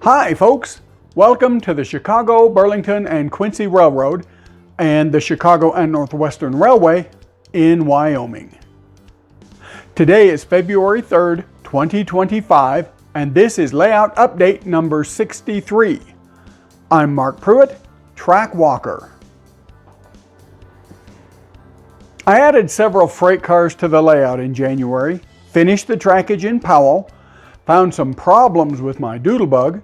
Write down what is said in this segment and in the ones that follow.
Hi folks, welcome to the Chicago Burlington and Quincy Railroad and the Chicago and Northwestern Railway in Wyoming. Today is February 3rd, 2025, and this is layout update number 63. I'm Mark Pruitt, track walker. I added several freight cars to the layout in January, finished the trackage in Powell, found some problems with my Doodlebug,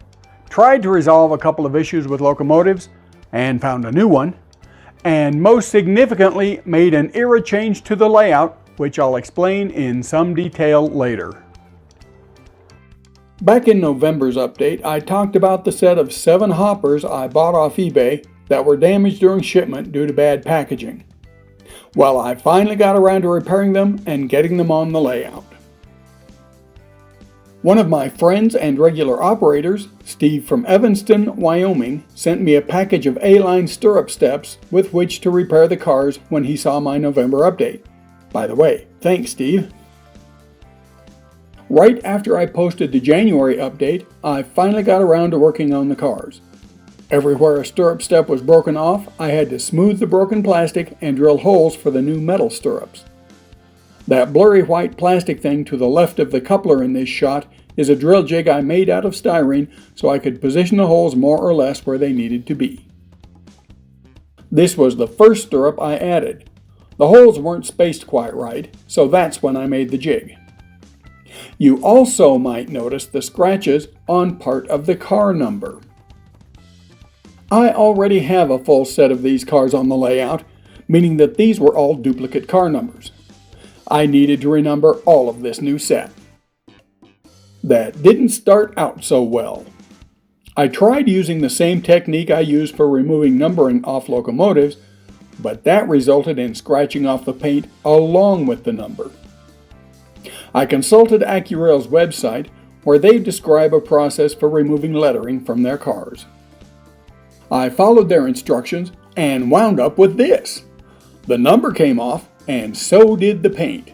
tried to resolve a couple of issues with locomotives, and found a new one, and most significantly made an era change to the layout, which I'll explain in some detail later. Back in November's update, I talked about the set of 7 hoppers I bought off eBay that were damaged during shipment due to bad packaging. Well, I finally got around to repairing them and getting them on the layout. One of my friends and regular operators, Steve from Evanston, Wyoming, sent me a package of A-line stirrup steps with which to repair the cars when he saw my November update. By the way, thanks Steve. Right after I posted the January update, I finally got around to working on the cars. Everywhere a stirrup step was broken off, I had to smooth the broken plastic and drill holes for the new metal stirrups. That blurry white plastic thing to the left of the coupler in this shot is a drill jig I made out of styrene so I could position the holes more or less where they needed to be. This was the first stirrup I added. The holes weren't spaced quite right, so that's when I made the jig. You also might notice the scratches on part of the car number. I already have a full set of these cars on the layout, meaning that these were all duplicate car numbers. I needed to renumber all of this new set. That didn't start out so well. I tried using the same technique I used for removing numbering off locomotives, but that resulted in scratching off the paint along with the number. I consulted AccuRail's website, where they describe a process for removing lettering from their cars. I followed their instructions and wound up with this. The number came off, and so did the paint.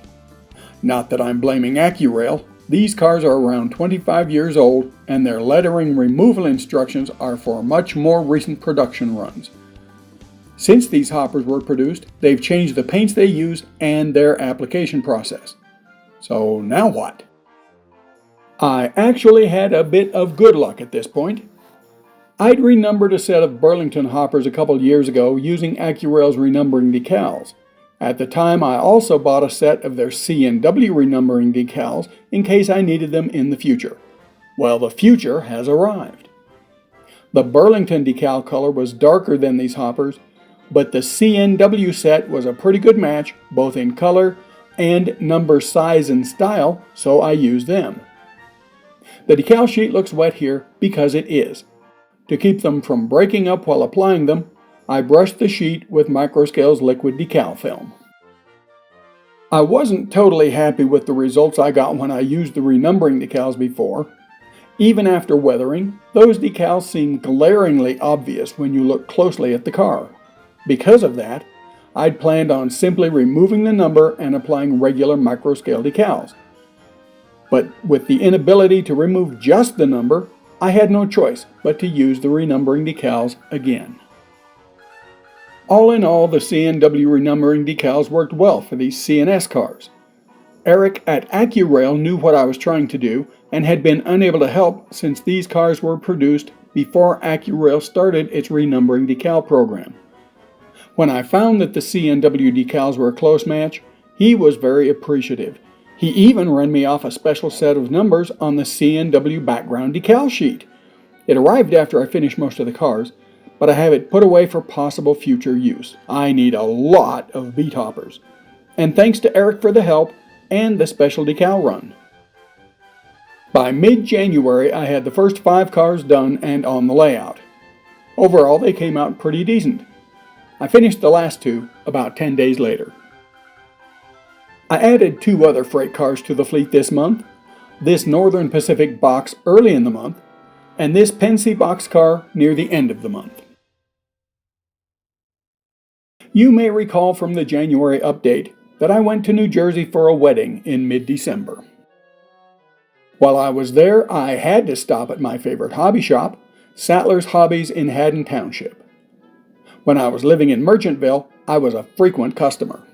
Not that I'm blaming AccuRail. These cars are around 25 years old, and their lettering removal instructions are for much more recent production runs. Since these hoppers were produced, they've changed the paints they use and their application process. So now what? I actually had a bit of good luck at this point. I'd renumbered a set of Burlington hoppers a couple years ago using AccuRail's renumbering decals. At the time, I also bought a set of their C&W renumbering decals in case I needed them in the future. Well, the future has arrived. The Burlington decal color was darker than these hoppers, but the C&W set was a pretty good match both in color and number size and style, so I used them. The decal sheet looks wet here because it is. To keep them from breaking up while applying them, I brushed the sheet with Microscale's liquid decal film. I wasn't totally happy with the results I got when I used the renumbering decals before. Even after weathering, those decals seem glaringly obvious when you look closely at the car. Because of that, I'd planned on simply removing the number and applying regular Microscale decals. But with the inability to remove just the number, I had no choice but to use the renumbering decals again. All in all, the C&W renumbering decals worked well for these C&S cars. Eric at AccuRail knew what I was trying to do and had been unable to help since these cars were produced before AccuRail started its renumbering decal program. When I found that the C&W decals were a close match, he was very appreciative. He even ran me off a special set of numbers on the C&W background decal sheet. It arrived after I finished most of the cars, but I have it put away for possible future use. I need a lot of beat hoppers. And thanks to Eric for the help and the special decal run. By mid-January, I had the first 5 cars done and on the layout. Overall, they came out pretty decent. I finished the last 2 about 10 days later. I added 2 other freight cars to the fleet this month, this Northern Pacific box early in the month, and this Pensy boxcar near the end of the month. You may recall from the January update that I went to New Jersey for a wedding in mid-December. While I was there, I had to stop at my favorite hobby shop, Sattler's Hobbies in Haddon Township. When I was living in Merchantville, I was a frequent customer.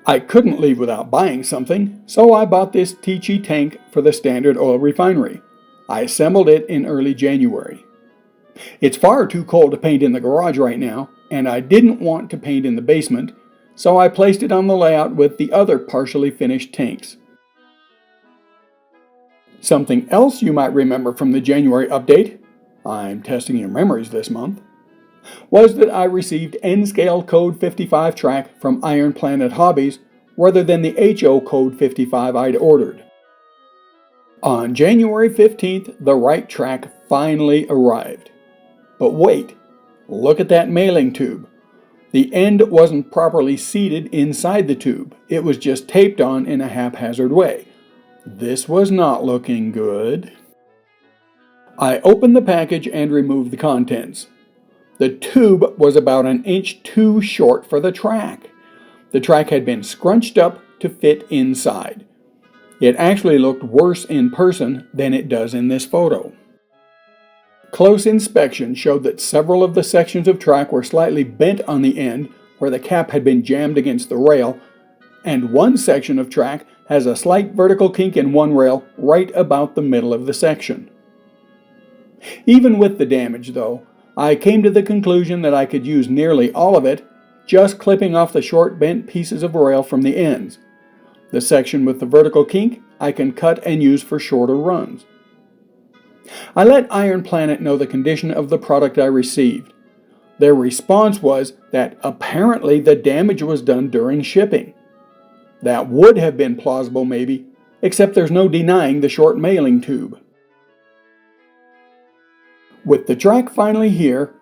I couldn't leave without buying something, so I bought this Tichy tank for the Standard Oil Refinery. I assembled it in early January. It's far too cold to paint in the garage right now, and I didn't want to paint in the basement, so I placed it on the layout with the other partially finished tanks. Something else you might remember from the January update, I'm testing your memories this month, was that I received N-Scale Code 55 track from Iron Planet Hobbies rather than the HO Code 55 I'd ordered. On January 15th, the right track finally arrived. But wait, look at that mailing tube. The end wasn't properly seated inside the tube. It was just taped on in a haphazard way. This was not looking good. I opened the package and removed the contents. The tube was about an inch too short for the track. The track had been scrunched up to fit inside. It actually looked worse in person than it does in this photo. Close inspection showed that several of the sections of track were slightly bent on the end where the cap had been jammed against the rail, and one section of track has a slight vertical kink in one rail right about the middle of the section. Even with the damage, though, I came to the conclusion that I could use nearly all of it, just clipping off the short bent pieces of rail from the ends. The section with the vertical kink I can cut and use for shorter runs. I let Iron Planet know the condition of the product I received. Their response was that apparently the damage was done during shipping. That would have been plausible maybe, except there's no denying the short mailing tube. With the track finally here,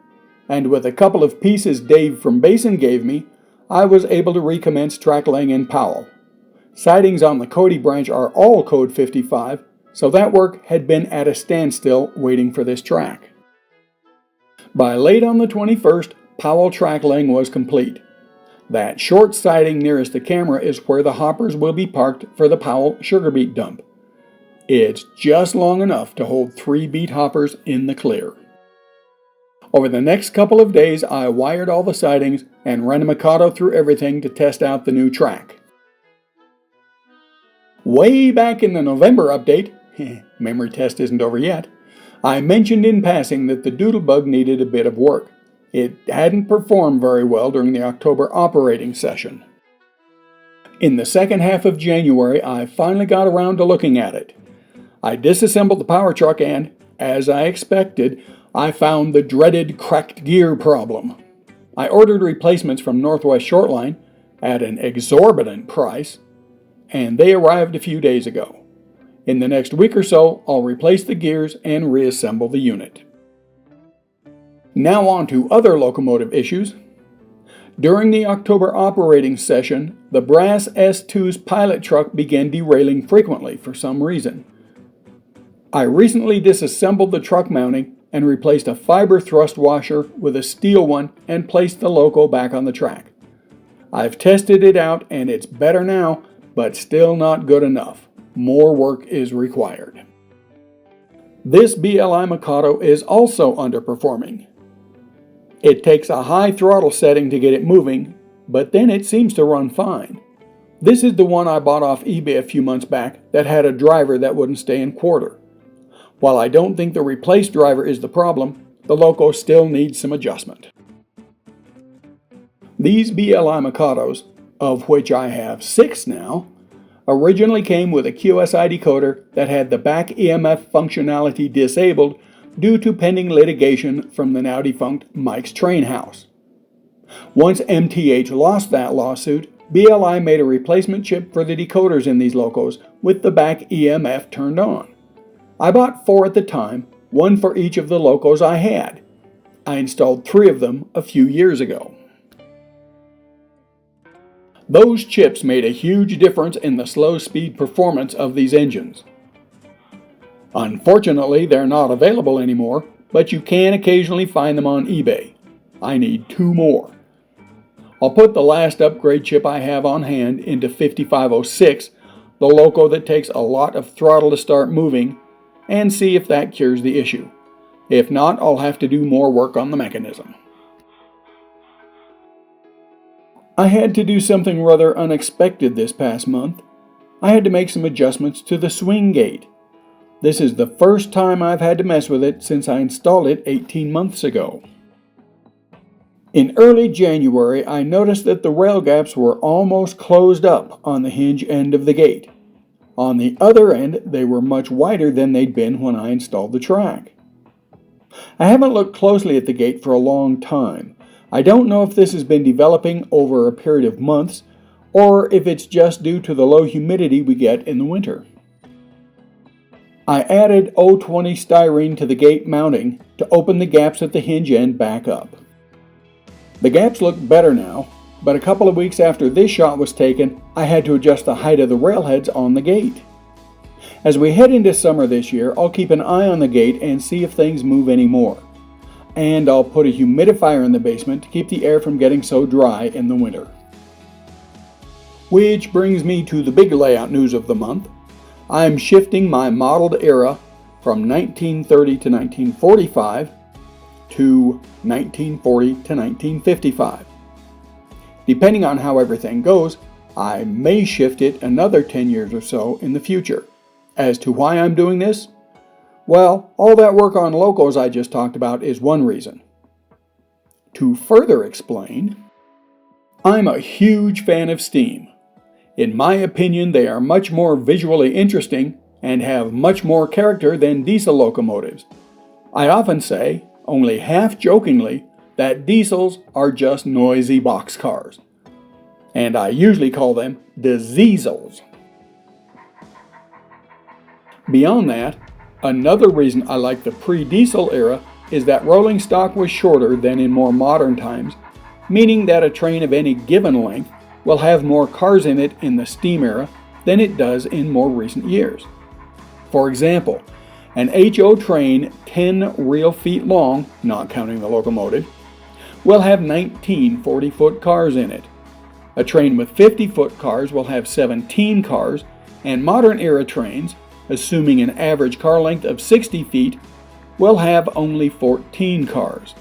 and with a couple of pieces Dave from Basin gave me, I was able to recommence track laying in Powell. Sidings on the Cody branch are all Code 55, so that work had been at a standstill waiting for this track. By late on the 21st, Powell track laying was complete. That short siding nearest the camera is where the hoppers will be parked for the Powell sugar beet dump. It's just long enough to hold 3 beet hoppers in the clear. Over the next couple of days, I wired all the sidings and ran a Mikado through everything to test out the new track. Way back in the November update, memory test isn't over yet, I mentioned in passing that the Doodlebug needed a bit of work. It hadn't performed very well during the October operating session. In the second half of January, I finally got around to looking at it. I disassembled the power truck and, as I expected, I found the dreaded cracked gear problem. I ordered replacements from Northwest Shortline at an exorbitant price, and they arrived a few days ago. In the next week or so, I'll replace the gears and reassemble the unit. Now on to other locomotive issues. During the October operating session, the brass S2's pilot truck began derailing frequently for some reason. I recently disassembled the truck mounting and replaced a fiber thrust washer with a steel one and placed the loco back on the track. I've tested it out and it's better now, but still not good enough. More work is required. This BLI Mikado is also underperforming. It takes a high throttle setting to get it moving, but then it seems to run fine. This is the one I bought off eBay a few months back that had a driver that wouldn't stay in quarter. While I don't think the replaced driver is the problem, the loco still needs some adjustment. These BLI Mikados, of which I have 6 now, originally came with a QSI decoder that had the back EMF functionality disabled due to pending litigation from the now defunct Mike's Train House. Once MTH lost that lawsuit, BLI made a replacement chip for the decoders in these locos with the back EMF turned on. I bought 4 at the time, 1 for each of the locos I had. I installed 3 of them a few years ago. Those chips made a huge difference in the slow speed performance of these engines. Unfortunately, they're not available anymore, but you can occasionally find them on eBay. I need 2 more. I'll put the last upgrade chip I have on hand into 5506, the loco that takes a lot of throttle to start moving, and see if that cures the issue. If not, I'll have to do more work on the mechanism. I had to do something rather unexpected this past month. I had to make some adjustments to the swing gate. This is the first time I've had to mess with it since I installed it 18 months ago. In early January, I noticed that the rail gaps were almost closed up on the hinge end of the gate. On the other end, they were much wider than they'd been when I installed the track. I haven't looked closely at the gate for a long time. I don't know if this has been developing over a period of months, or if it's just due to the low humidity we get in the winter. I added 020 styrene to the gate mounting to open the gaps at the hinge end back up. The gaps look better now, but a couple of weeks after this shot was taken, I had to adjust the height of the railheads on the gate. As we head into summer this year, I'll keep an eye on the gate and see if things move any more. And I'll put a humidifier in the basement to keep the air from getting so dry in the winter. Which brings me to the big layout news of the month. I'm shifting my modeled era from 1930 to 1945 to 1940 to 1955. Depending on how everything goes, I may shift it another 10 years or so in the future. As to why I'm doing this? Well, all that work on locos I just talked about is one reason. To further explain, I'm a huge fan of steam. In my opinion, they are much more visually interesting and have much more character than diesel locomotives. I often say, only half jokingly, that diesels are just noisy boxcars. And I usually call them diesels. Beyond that, another reason I like the pre-diesel era is that rolling stock was shorter than in more modern times, meaning that a train of any given length will have more cars in it in the steam era than it does in more recent years. For example, an HO train 10 real feet long, not counting the locomotive, will have 19 40-foot cars in it. A train with 50-foot cars will have 17 cars, and modern era trains, assuming an average car length of 60 feet, will have only 14 cars.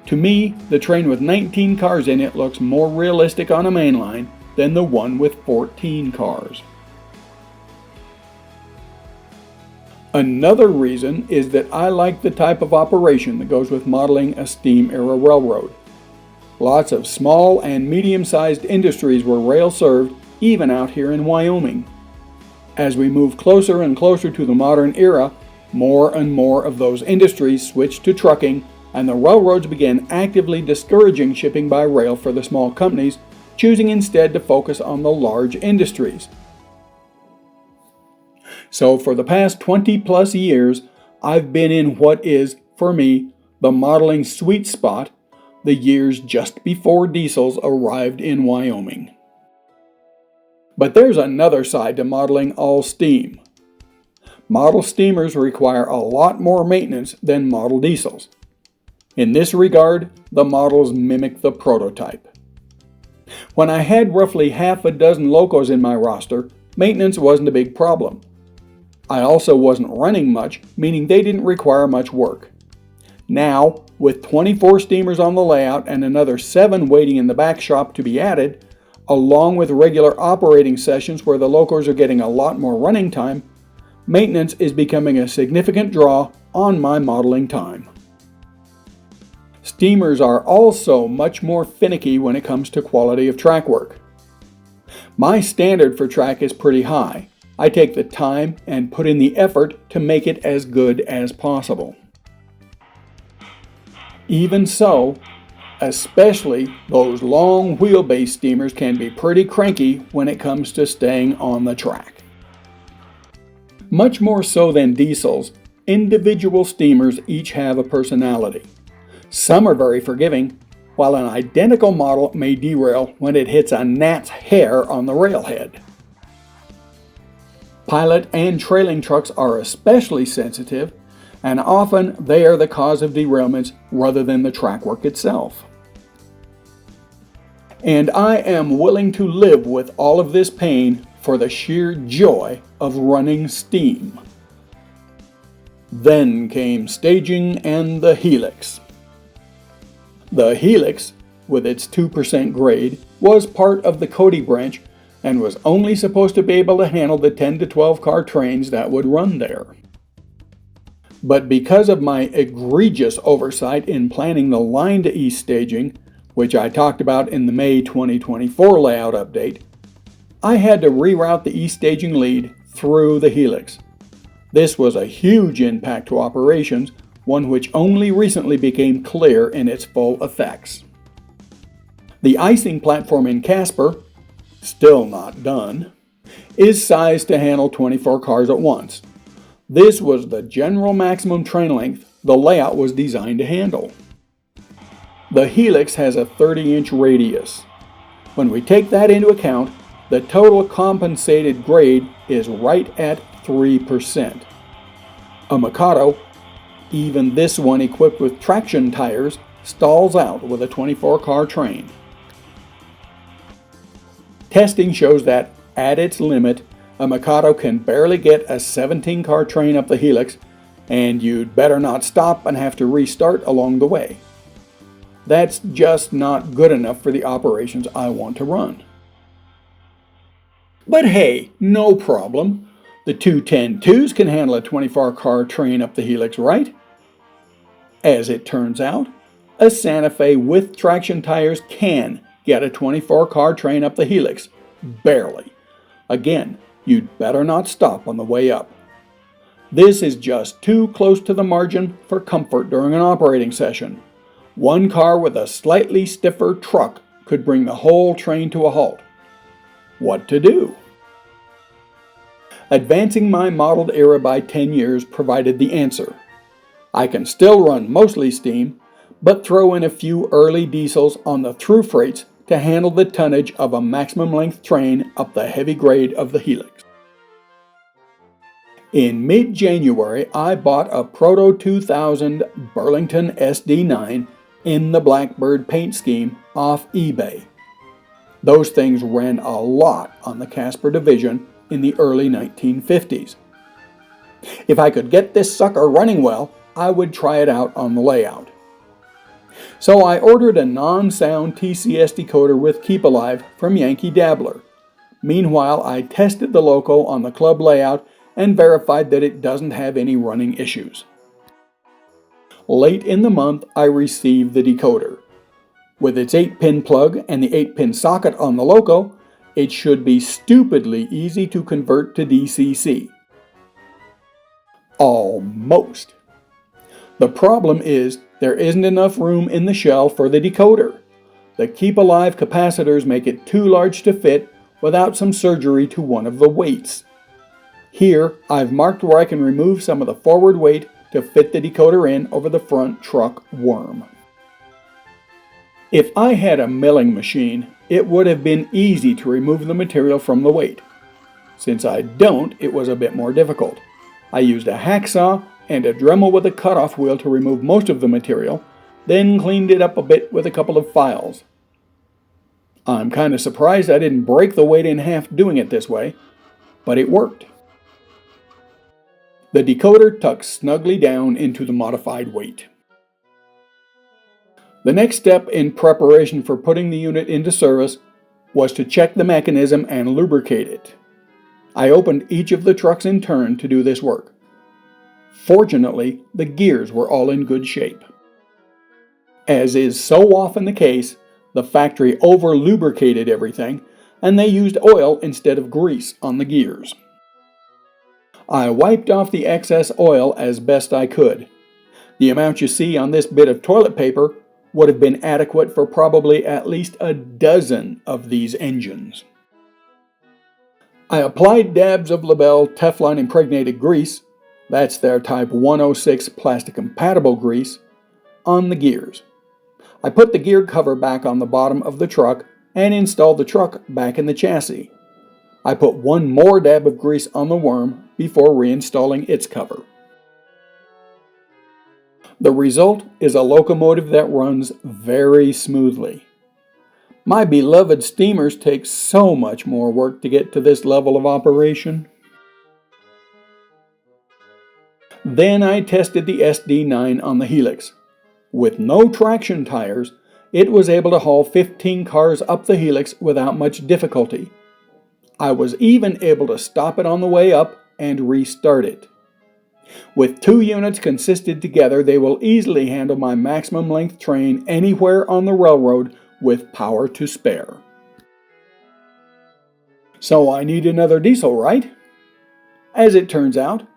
To me, the train with 19 cars in it looks more realistic on a main line than the one with 14 cars. Another reason is that I like the type of operation that goes with modeling a steam-era railroad. Lots of small and medium-sized industries were rail-served, even out here in Wyoming. As we move closer and closer to the modern era, more and more of those industries switch to trucking, and the railroads began actively discouraging shipping by rail for the small companies, choosing instead to focus on the large industries. So for the past 20 plus years, I've been in what is, for me, the modeling sweet spot, the years just before diesels arrived in Wyoming. But there's another side to modeling all steam. Model steamers require a lot more maintenance than model diesels. In this regard, the models mimic the prototype. When I had roughly half a dozen locos in my roster, maintenance wasn't a big problem. I also wasn't running much, meaning they didn't require much work. Now, with 24 steamers on the layout and another 7 waiting in the back shop to be added, along with regular operating sessions where the locos are getting a lot more running time, maintenance is becoming a significant draw on my modeling time. Steamers are also much more finicky when it comes to quality of track work. My standard for track is pretty high. I take the time and put in the effort to make it as good as possible. Even so, especially those long wheelbase steamers can be pretty cranky when it comes to staying on the track. Much more so than diesels, individual steamers each have a personality. Some are very forgiving, while an identical model may derail when it hits a gnat's hair on the railhead. Pilot and trailing trucks are especially sensitive, and often they are the cause of derailments rather than the track work itself. And I am willing to live with all of this pain for the sheer joy of running steam. Then came staging and the helix. The helix, with its 2% grade, was part of the Cody branch and was only supposed to be able to handle the 10 to 12 car trains that would run there. But because of my egregious oversight in planning the line to east staging, which I talked about in the May 2024 layout update, I had to reroute the east staging lead through the helix. This was a huge impact to operations, one which only recently became clear in its full effects. The icing platform in Casper, still not done, is sized to handle 24 cars at once. This was the general maximum train length the layout was designed to handle. The helix has a 30-inch radius. When we take that into account, the total compensated grade is right at 3%. A Mikado, even this one equipped with traction tires, stalls out with a 24-car train. Testing shows that, at its limit, a Mikado can barely get a 17-car train up the helix, and you'd better not stop and have to restart along the way. That's just not good enough for the operations I want to run. But hey, no problem. The 210-2s can handle a 24-car train up the helix, right? As it turns out, a Santa Fe with traction tires can get a 24-car train up the helix. Barely. Again, you'd better not stop on the way up. This is just too close to the margin for comfort during an operating session. One car with a slightly stiffer truck could bring the whole train to a halt. What to do? Advancing my modeled era by 10 years provided the answer. I can still run mostly steam, but throw in a few early diesels on the through freights to handle the tonnage of a maximum length train up the heavy grade of the helix. In mid-January, I bought a Proto 2000 Burlington SD9 in the Blackbird paint scheme off eBay. Those things ran a lot on the Casper division in the early 1950s. If I could get this sucker running well, I would try it out on the layout. So I ordered a non-sound TCS decoder with Keep Alive from Yankee Dabbler. Meanwhile, I tested the loco on the club layout and verified that it doesn't have any running issues. Late in the month, I received the decoder. With its 8-pin plug and the 8-pin socket on the loco, it should be stupidly easy to convert to DCC. Almost. The problem is there isn't enough room in the shell for the decoder. The Keep Alive capacitors make it too large to fit without some surgery to one of the weights. Here, I've marked where I can remove some of the forward weight to fit the decoder in over the front truck worm. If I had a milling machine, it would have been easy to remove the material from the weight. Since I don't, it was a bit more difficult. I used a hacksaw and a Dremel with a cutoff wheel to remove most of the material, then cleaned it up a bit with a couple of files. I'm kind of surprised I didn't break the weight in half doing it this way, but it worked. The decoder tucks snugly down into the modified weight. The next step in preparation for putting the unit into service was to check the mechanism and lubricate it. I opened each of the trucks in turn to do this work. Fortunately, the gears were all in good shape. As is so often the case, the factory over-lubricated everything, and they used oil instead of grease on the gears. I wiped off the excess oil as best I could. The amount you see on this bit of toilet paper would have been adequate for probably at least a dozen of these engines. I applied dabs of Labelle Teflon impregnated grease, that's their Type 106 plastic compatible grease, on the gears. I put the gear cover back on the bottom of the truck and installed the truck back in the chassis. I put one more dab of grease on the worm before reinstalling its cover. The result is a locomotive that runs very smoothly. My beloved steamers take so much more work to get to this level of operation. Then I tested the SD9 on the Helix. With no traction tires, it was able to haul 15 cars up the Helix without much difficulty. I was even able to stop it on the way up and restart it. With 2 units consisted together, they will easily handle my maximum length train anywhere on the railroad with power to spare. So I need another diesel, right? As it turns out,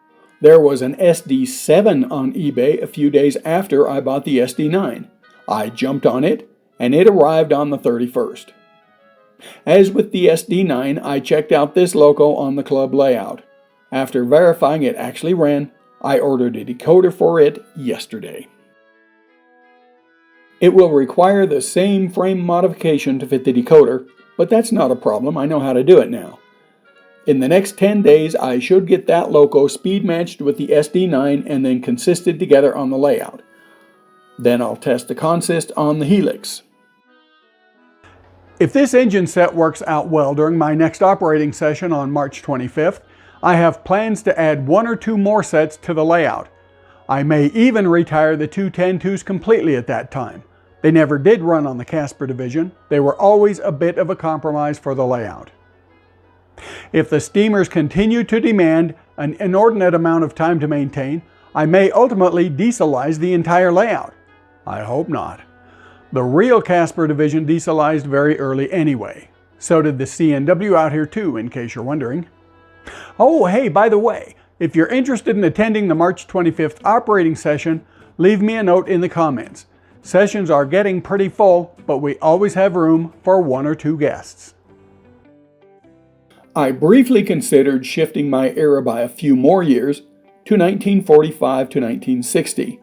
there was an SD7 on eBay a few days after I bought the SD9. I jumped on it, and it arrived on the 31st. As with the SD9, I checked out this loco on the club layout. After verifying it actually ran, I ordered a decoder for it yesterday. It will require the same frame modification to fit the decoder, but that's not a problem. I know how to do it now. In the next 10 days, I should get that loco speed matched with the SD9 and then consisted together on the layout. Then I'll test the consist on the Helix. If this engine set works out well during my next operating session on March 25th, I have plans to add 1 or 2 more sets to the layout. I may even retire the 2 10-2s completely at that time. They never did run on the Casper division. They were always a bit of a compromise for the layout. If the steamers continue to demand an inordinate amount of time to maintain, I may ultimately dieselize the entire layout. I hope not. The real Casper division dieselized very early anyway. So did the C&W out here too, in case you're wondering. Oh, hey, by the way, if you're interested in attending the March 25th operating session, leave me a note in the comments. Sessions are getting pretty full, but we always have room for 1 or 2 guests. I briefly considered shifting my era by a few more years to 1945 to 1960.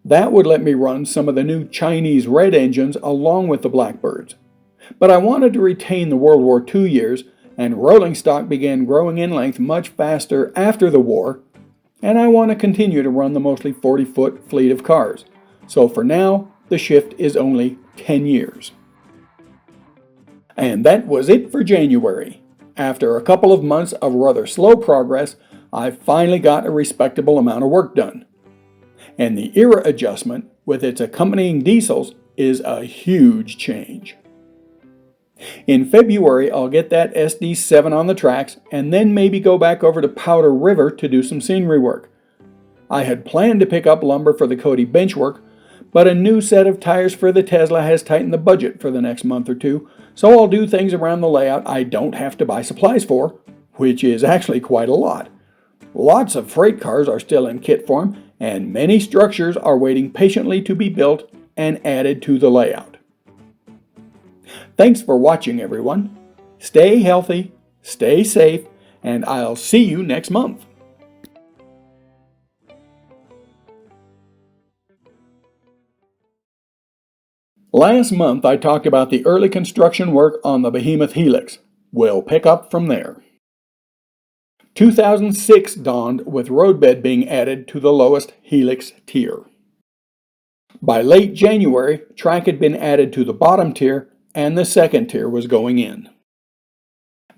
That would let me run some of the new Chinese red engines along with the Blackbirds. But I wanted to retain the World War II years, and rolling stock began growing in length much faster after the war, and I want to continue to run the mostly 40-foot fleet of cars. So for now, the shift is only 10 years. And that was it for January. After a couple of months of rather slow progress, I finally got a respectable amount of work done. And the era adjustment, with its accompanying diesels, is a huge change. In February, I'll get that SD7 on the tracks and then maybe go back over to Powder River to do some scenery work. I had planned to pick up lumber for the Cody bench work, but a new set of tires for the Tesla has tightened the budget for the next month or 2, so I'll do things around the layout I don't have to buy supplies for, which is actually quite a lot. Lots of freight cars are still in kit form, and many structures are waiting patiently to be built and added to the layout. Thanks for watching, everyone. Stay healthy, stay safe, and I'll see you next month. Last month I talked about the early construction work on the Behemoth Helix. We'll pick up from there. 2006 dawned with roadbed being added to the lowest Helix tier. By late January, track had been added to the bottom tier and the second tier was going in.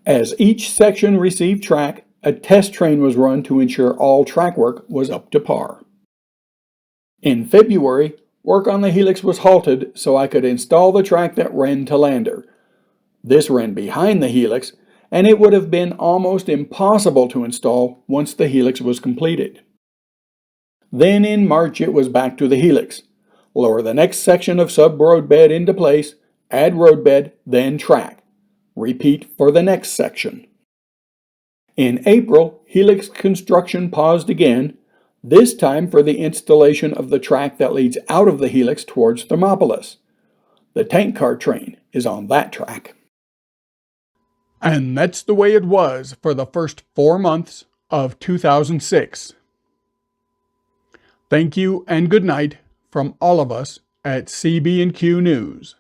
As each section received track, a test train was run to ensure all track work was up to par. In February, work on the Helix was halted so I could install the track that ran to Lander. This ran behind the Helix, and it would have been almost impossible to install once the Helix was completed. Then in March it was back to the Helix. Lower the next section of sub-roadbed into place, add roadbed, then track. Repeat for the next section. In April, Helix construction paused again, this time for the installation of the track that leads out of the Helix towards Thermopolis. The tank car train is on that track. And that's the way it was for the first 4 months of 2006. Thank you and good night from all of us at CB&Q News.